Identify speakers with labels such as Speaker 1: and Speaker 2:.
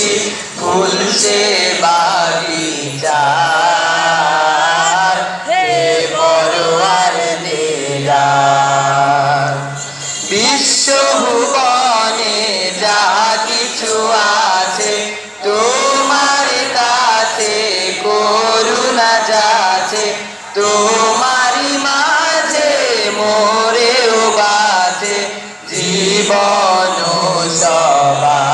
Speaker 1: খুশি ফুলছে বাগিচা হে পরওয়ার দিগার। বিশ্বভুবনে যা কিছু আছে তোমার কাছে করুণা যাচ্ছে, তোমারই মাঝে মোরেও বাজে জীবন সবা